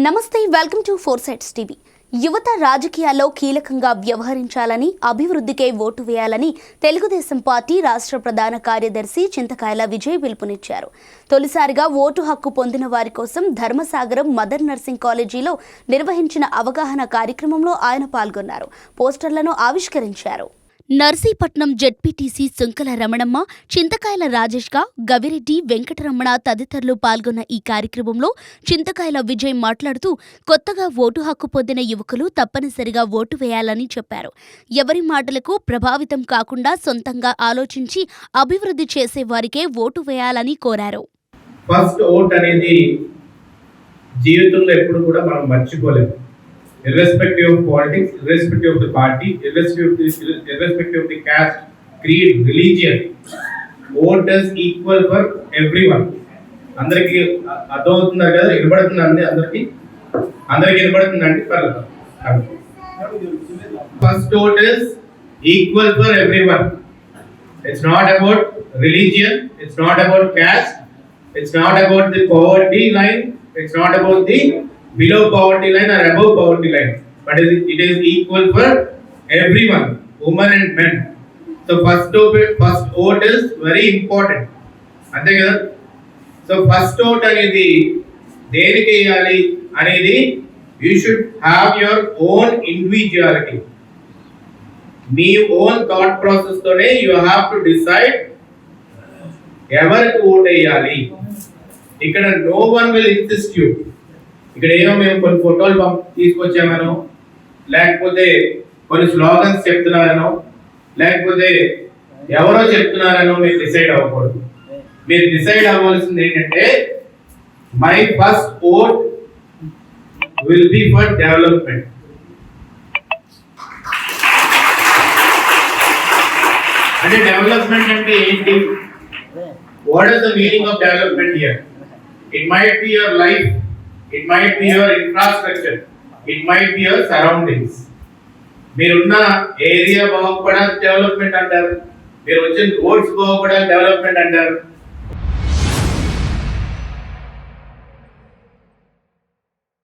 నమస్తే, welcome to four sides TV. యువత రాజకీయాల్లో కీలకంగా వ్యవహరించాలని, అభివృద్ధికే ఓటు వేయాలని తెలుగుదేశం పార్టీ రాష్ట్ర ప్రధాన కార్యదర్శి చింతకాయల విజయ్ పిలుపునిచ్చారు. తొలిసారిగా ఓటు హక్కు పొందిన వారి కోసం ధర్మసాగరం మదర్ నర్సింగ్ కాలేజీలో నిర్వహించిన అవగాహన కార్యక్రమంలో ఆయన పాల్గొన్నారు. పోస్టర్లను ఆవిష్కరించారు. నర్సీపట్నం జెడ్పీటీసీ సుంకల రమణమ్మ, చింతకాయల రాజేష్గా గవిరెడ్డి, వెంకటరమణ తదితరులు పాల్గొన్న ఈ కార్యక్రమంలో చింతకాయల విజయ్ మాట్లాడుతూ కొత్తగా ఓటు హక్కు పొందిన యువకులు తప్పనిసరిగా ఓటు వేయాలని చెప్పారు. ఎవరి మాటలకు ప్రభావితం కాకుండా సొంతంగా ఆలోచించి అభివృద్ధి చేసే వారికే ఓటు వేయాలని కోరారు. ఫస్ట్ ఓట్ అనేది జీవితంలో ఎప్పుడు కూడా మనం మర్చిపోలేము. Irrespective of politics, irrespective of the party, irrespective of the caste, creed, religion, vote is equal for everyone. అందరికి అర్థమవుతున్నారు కదా, వినబడుతుందండి అందరికి వినబడుతుందండి. First vote is equal for everyone. It's not about religion, it's not about caste, it's not about the poverty line, it's not about the below poverty line or above poverty line, but it is equal for everyone, women and men. So first vote is very important, ante kada. So first vote anedi deniki iyali anedi, you should have your own individuality, me own thought process tone you have to decide ఎవరికి vote వేయాలి. ఇక్కడ no one will insist you. ఇక్కడ ఏమో మేము కొన్ని ఫోటోలు తీసుకొచ్చామనో, లేకపోతే కొన్ని స్లోగన్స్ చెప్తున్నారనో, లేకపోతే ఎవరో చెప్తున్నారనో మీరు డిసైడ్ అవ్వకూడదు. మీరు డిసైడ్ అవ్వాల్సింది ఏంటంటే, my first vote will be for development. అంటే డెవలప్మెంట్ అంటే ఏంటి? What is the meaning of development here? It might be your life, it might be your infrastructure, it might be your surroundings. మీరున్న area బాగుపడాలి development అంటారు, మీరు వచ్చిన roads బాగుపడాలి development అంటారు,